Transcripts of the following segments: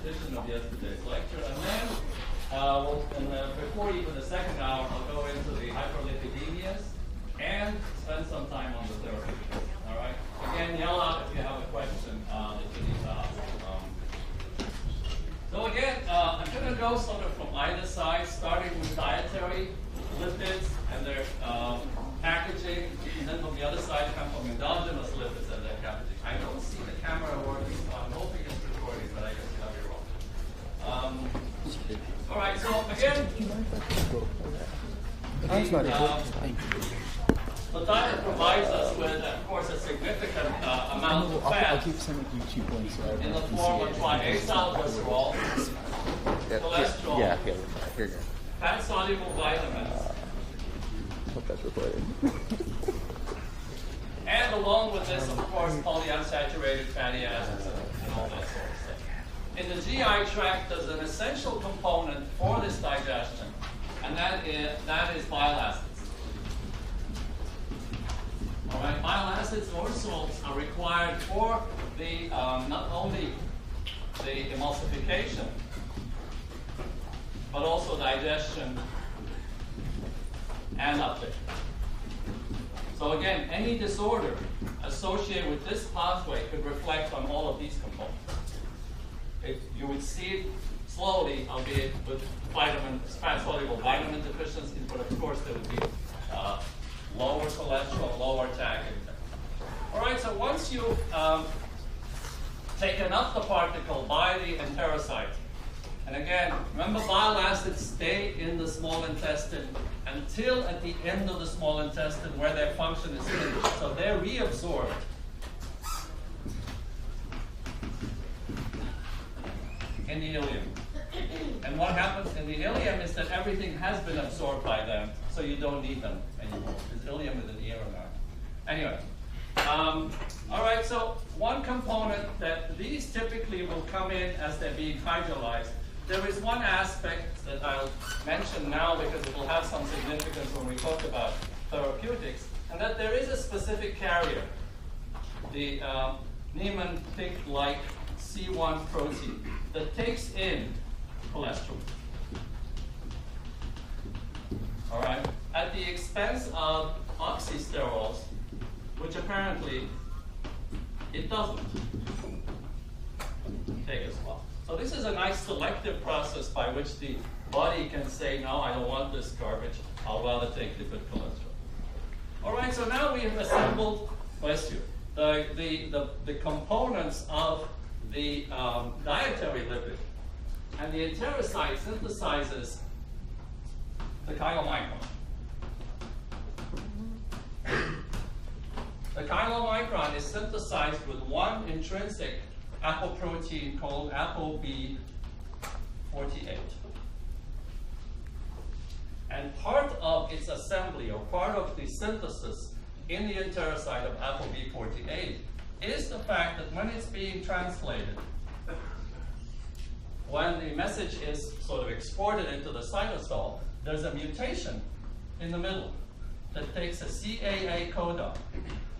repetition of yesterday's lecture, and then before even the second hour, I'll go into the hyperlipidemias and spend some time on the therapeutics. All right. Again, yell out if you have a question that you need to ask. So again, I'm going to go sort of from either side, starting with dietary lipids and their packaging, and then from the other side come from endogenous lipids and their packaging. I don't see the camera working, so I'm hoping it's recording, but I guess you have it wrong. All right, so again, the diet provides us with, of course, a significant amount of fat in the form of triacylglycerol, cholesterol, fat-soluble vitamins, hope that's recorded. and along with this, of course, polyunsaturated fatty acids and all that sort of stuff. In the GI tract, there's an essential component for this digestion, and that is bile acids. All right, bile acids or salts are required for the not only the emulsification, but also digestion and uptake. So again, any disorder associated with this pathway could reflect on all of these components. You would see it slowly, albeit with fat-soluble vitamin deficiencies, but of course there would be lower cholesterol, lower TAG index. All right, so once you've taken up the particle by the enterocyte, and again, remember bile acids stay in the small intestine until at the end of the small intestine where their function is finished. So they're reabsorbed. In the ileum. And what happens in the ileum is that everything has been absorbed by them, so you don't need them anymore. Is ileum with an ear or not? Anyway. All right, so one component that these typically will come in as they're being hydrolyzed. There is one aspect that I'll mention now because it will have some significance when we talk about therapeutics, and that there is a specific carrier, the Niemann-Pick-like C1 protein, that takes in cholesterol. All right, at the expense of oxysterols, which apparently it doesn't take as well. So this is a nice selective process by which the body can say, no, I don't want this garbage. I'll rather take the good cholesterol. All right, so now we have assembled, bless you, the components of the dietary lipid. And the enterocyte synthesizes the chylomicron. The chylomicron is synthesized with one intrinsic apoprotein called ApoB48. And part of its assembly, or part of the synthesis in the enterocyte of ApoB48, is the fact that when it's being translated, when the message is sort of exported into the cytosol, there's a mutation in the middle that takes a CAA codon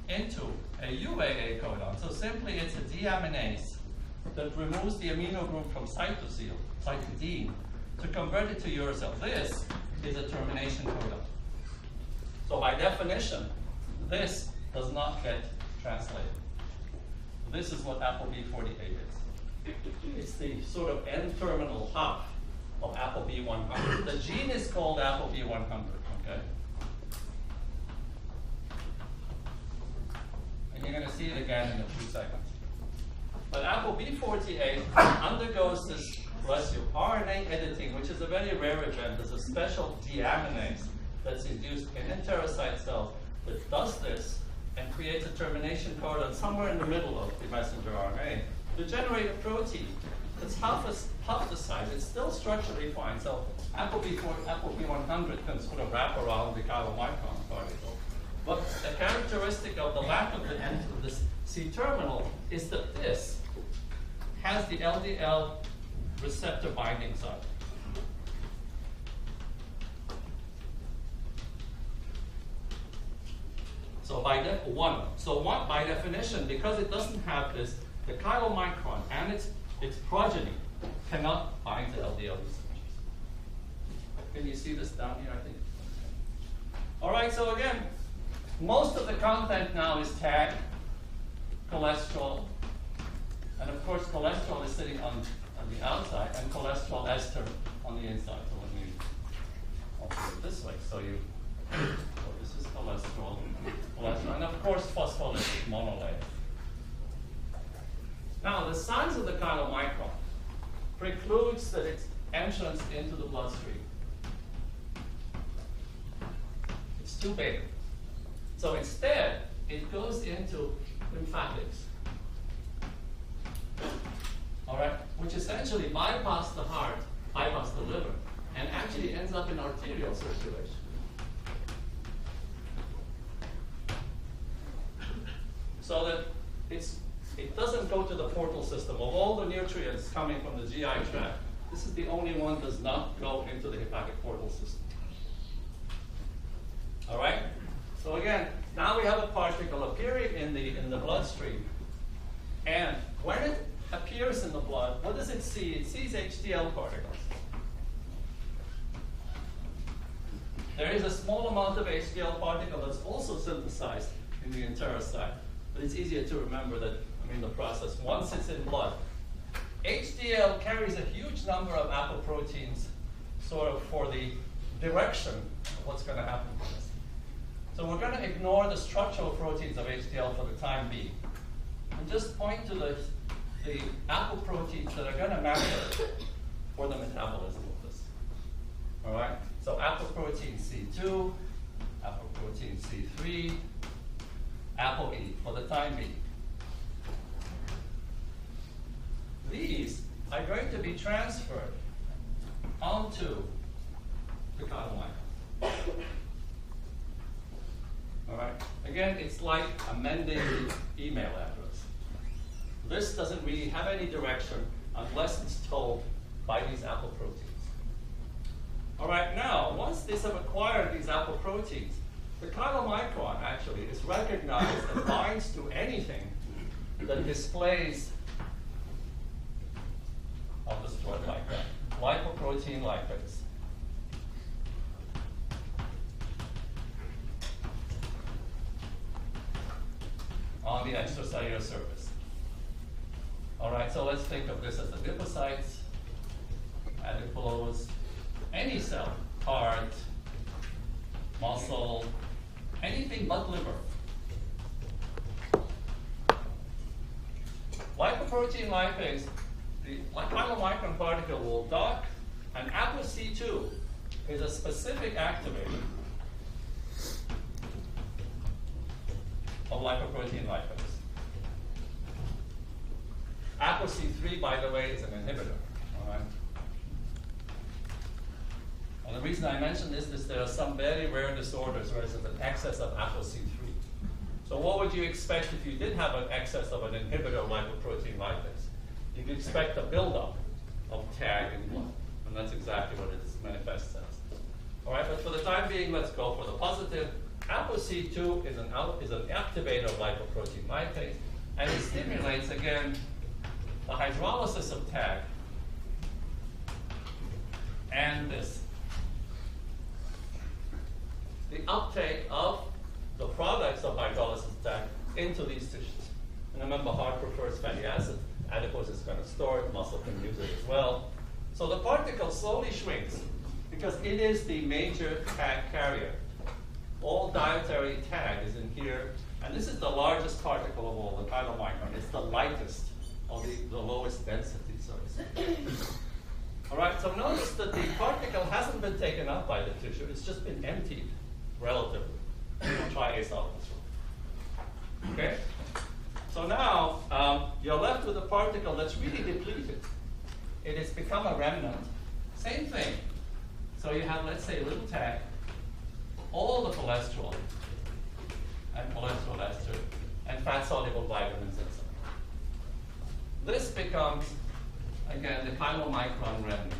into a UAA codon. So simply it's a deaminase that removes the amino group from cytosine, to convert it to uracil. This is a termination codon. So by definition, this does not get translated. This is what ApoB48 is. It's the sort of N-terminal hop of ApoB100. The gene is called ApoB100, okay? And you're going to see it again in a few seconds. But ApoB48 undergoes this, bless you, RNA editing, which is a very rare event. There's a special deaminase that's induced in enterocyte cells that does this and creates a termination codon somewhere in the middle of the messenger RNA to generate a protein that's half the size. It's still structurally fine. So ApoB100 can sort of wrap around the chylomicron particle. But the characteristic of the lack of the end of this C-terminal is that this has the LDL receptor binding site. So by definition, because it doesn't have this, the chylomicron and its progeny cannot bind to LDL receptors. Can you see this down here, I think? All right, so again, most of the content now is TAG, cholesterol, and of course cholesterol is sitting on the outside, and cholesterol ester on the inside. So let me I'll put it this way. So this is cholesterol, and of course phospholypic monolayer. Now the size of the chylomicron precludes that its entrance into the bloodstream. It's too big. So instead, it goes into lymphatics. All right, which essentially bypass the heart, bypass the liver, and actually ends up in arterial circulation. So that it doesn't go to the portal system. Of all the nutrients coming from the GI tract, this is the only one that does not go into the hepatic portal system. All right? So again, now we have a particle appearing in the bloodstream. And when it appears in the blood, what does it see? It sees HDL particles. There is a small amount of HDL particle that's also synthesized in the enterocyte. But it's easier to remember that, the process, once it's in blood, HDL carries a huge number of apoproteins sort of for the direction of what's going to happen to this. So we're going to ignore the structural proteins of HDL for the time being, and just point to the apoproteins that are going to matter for the metabolism of this. All right? So apoprotein C2, apoprotein C3, ApoE for the time being. These are going to be transferred onto the chylomicron. All right? Again, it's like amending the email address. This doesn't really have any direction unless it's told by these apoproteins. All right, now, once these have acquired these apoproteins, the chylomicron actually is recognized and binds to anything that displays, I'll just draw it like that, lipoprotein lipase. On the extracellular surface. All right, so let's think of this as the adipocytes, adipose, any cell, heart, muscle, anything but liver. Lipoprotein lipase, the chylomicron particle will dock, and ApoC2 is a specific activator of lipoprotein lipase. ApoC3, by the way, is an inhibitor. All right. And the reason I mention this is there are some very rare disorders where there's an excess of ApoC3. So what would you expect if you did have an excess of an inhibitor of lipoprotein lipase? You'd expect a buildup of TAG in blood, and that's exactly what it manifests as. All right, but for the time being, let's go for the positive. ApoC2 is an activator of lipoprotein lipase, and it stimulates, again, the hydrolysis of TAG and this. The uptake of the products of hydrolysis of TAG into these tissues. And remember, heart prefers fatty acid. Adipose is going to store it. Muscle can use it as well. So the particle slowly shrinks because it is the major TAG carrier. All dietary TAG is in here. And this is the largest particle of all, the chylomicron. It's the lightest, or the lowest density, so to say. All right, so notice that the particle hasn't been taken up by the tissue. It's just been emptied, relatively. Try asalpinol. Okay? So now, you're left with a particle that's really depleted. It has become a remnant. Same thing. So you have, let's say, a little TAG, all the cholesterol, and cholesterol ester, and fat-soluble vitamins and so on. This becomes, again, the chylomicron remnant.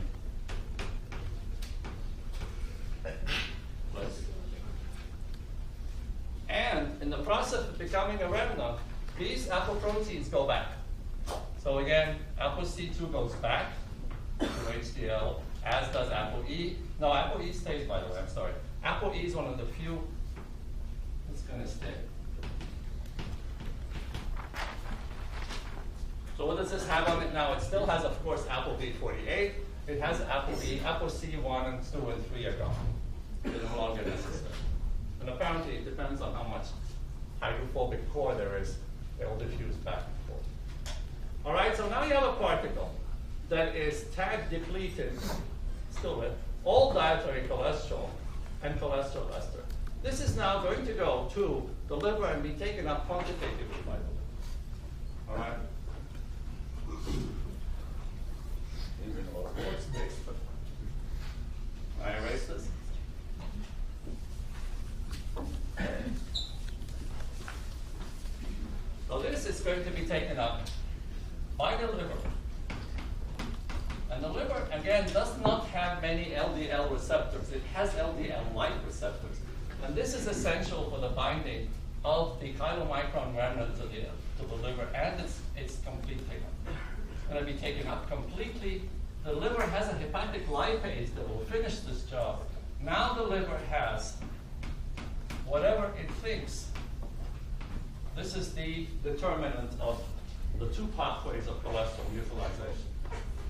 And in the process of becoming a remnant, these apoproteins go back. So again, ApoC2 goes back, to HDL, as does ApoE. No, ApoE stays, by the way, I'm sorry. ApoE is one of the few that's going to stay. So what does this have on it now? It still has, of course, ApoB48. It has ApoE, ApoC1 and 2 and 3 are gone. They're no longer necessary. And apparently it depends on how much hydrophobic core there is. They'll diffuse back and forth. All right, so now you have a particle that is tag depleted, still with all dietary cholesterol and cholesterol ester. This is now going to go to the liver and be taken up quantitatively by the liver. All right? These are a little more space, but I erase this. So this is going to be taken up by the liver. And the liver, again, does not have many LDL receptors. It has LDL-like receptors. And this is essential for the binding of the chylomicron remnant to the liver and its complete pigment. It's going to be taken up completely. The liver has a hepatic lipase that will finish this job. Now the liver has whatever it thinks. This is the determinant of the two pathways of cholesterol utilization.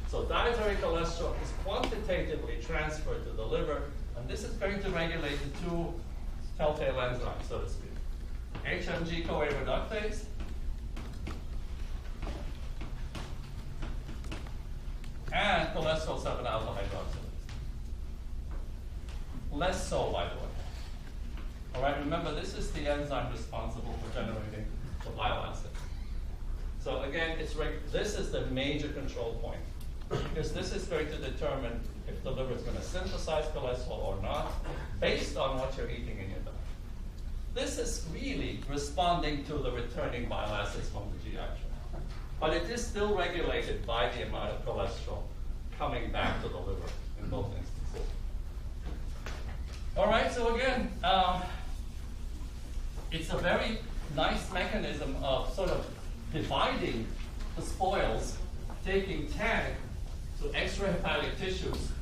So dietary cholesterol is quantitatively transferred to the liver, and this is going to regulate the two telltale enzymes, so to speak. HMG-CoA reductase and cholesterol 7-alpha hydroxylase. Less so, by the way. All right, remember, this is the enzyme responsible for generating the bile acid. So again, this is the major control point, because this is going to determine if the liver is going to synthesize cholesterol or not, based on what you're eating in your diet. This is really responding to the returning bile acids from the GI tract. But it is still regulated by the amount of cholesterol coming back to the liver in both instances. All right, so again, it's a very nice mechanism of sort of dividing the spoils, taking tag to extrahepatic tissues,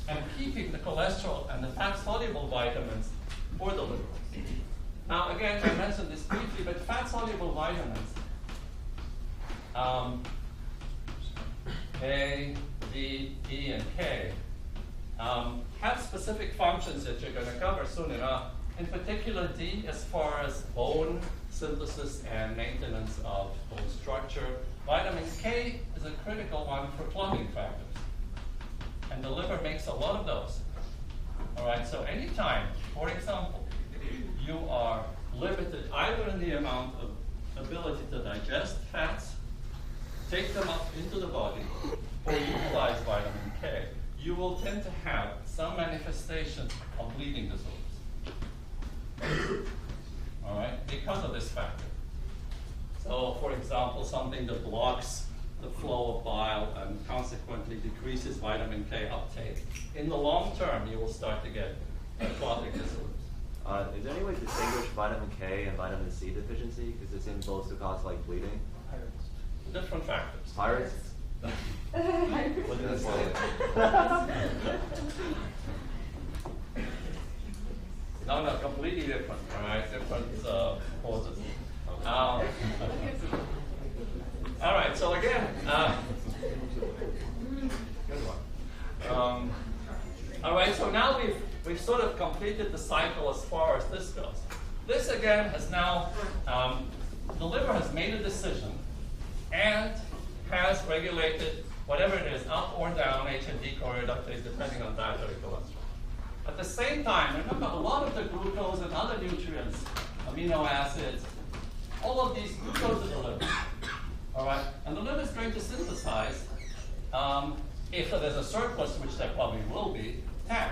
and keeping the cholesterol and the fat-soluble vitamins for the liver. Now, again, I mentioned this briefly, but fat-soluble vitamins, A, D, E, and K, have specific functions that you're going to cover soon enough. In particular, D, as far as bone synthesis and maintenance of bone structure. Vitamin K is a critical one for plumbing factors. And the liver makes a lot of those. All right, so anytime, for example, you are limited either in the amount of ability to digest fats, take them up into the body, or utilize vitamin K, you will tend to have some manifestation of bleeding disorders. All right, because of this factor. So, for example, something that blocks the flow of bile and consequently decreases vitamin K uptake. In the long term, you will start to get clotting disorders. Is there any way to distinguish vitamin K and vitamin C deficiency? Because it seems both to cause like bleeding. Different factors. Pirates? Look at this one. No, completely different. All right, different causes. All right, so again, good one. All right, so now we've sort of completed the cycle as far as this goes. This again has now, the liver has made a decision and has regulated whatever it is, up or down, HMG-CoA reductase, depending on dietary cholesterol. At the same time, remember, a lot of the glucose and other nutrients, amino acids, all of these go to the liver. All right, and the liver is going to synthesize, if there's a surplus, which there probably will be, TAG.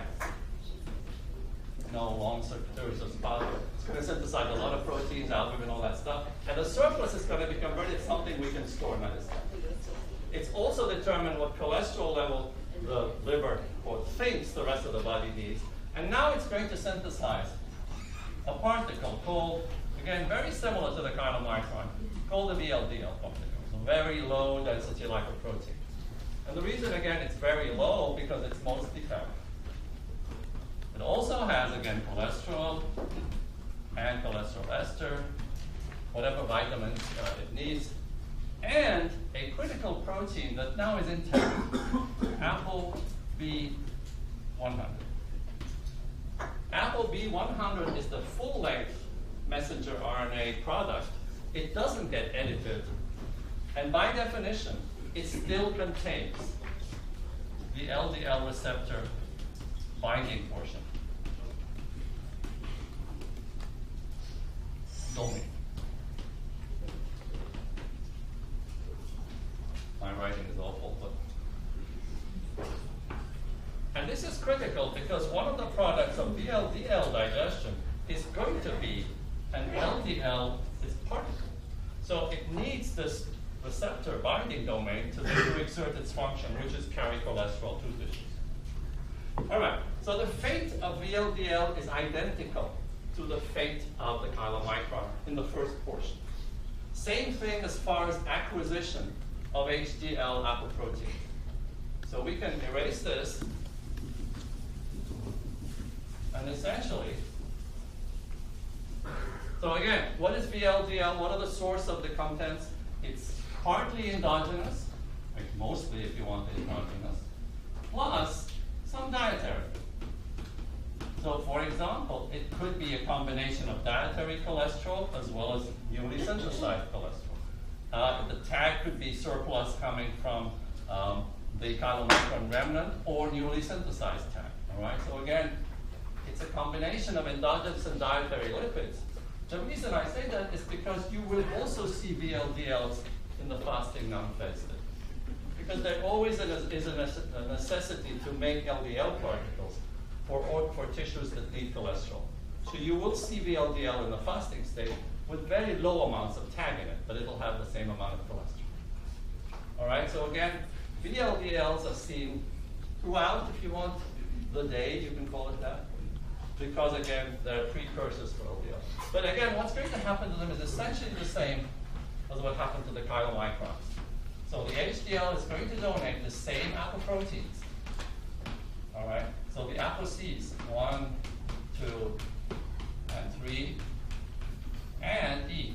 Long circulatory pathway. It's going to synthesize a lot of proteins, albumin, all that stuff. And the surplus is going to be converted to something we can store medicine. It's also determined what cholesterol level the liver or thinks the rest of the body needs. And now it's going to synthesize a particle called, again, very similar to the chylomicron, called the VLDL particle. It's a very low density lipoprotein. And the reason, again, it's very low because it's mostly fat. It also has, again, cholesterol and cholesterol ester, whatever vitamins it needs, and a critical protein that now is intact, ApoB100. ApoB100 is the full-length messenger RNA product. It doesn't get edited, and by definition, it still contains the LDL receptor binding portion. Domain. My writing is awful, but. And this is critical because one of the products of VLDL digestion is going to be an LDL particle. So it needs this receptor binding domain to exert its function, which is carry cholesterol to tissues. All right, so the fate of VLDL is identical to the fate of the chylomicron in the first portion. Same thing as far as acquisition of HDL apoprotein. So we can erase this, and essentially, so again, what is VLDL? What are the source of the contents? It's partly endogenous, like mostly if you want the endogenous, plus some dietary. So for example, it could be a combination of dietary cholesterol as well as newly synthesized cholesterol. The tag could be surplus coming from the chylomicron remnant or newly synthesized tag. All right. So again, it's a combination of endogenous and dietary lipids. The reason I say that is because you will also see VLDLs in the fasting non-fed state, because there always is a necessity to make LDL particles for tissues that need cholesterol. So you will see VLDL in the fasting state with very low amounts of tag in it, but it'll have the same amount of cholesterol. All right, so again, VLDLs are seen throughout, if you want, the day, you can call it that, because again, they're precursors for LDL. But again, what's going to happen to them is essentially the same as what happened to the chylomicrons. So the HDL is going to donate the same apoproteins. All right, so the ApoCs, 1, 2, and 3, and E.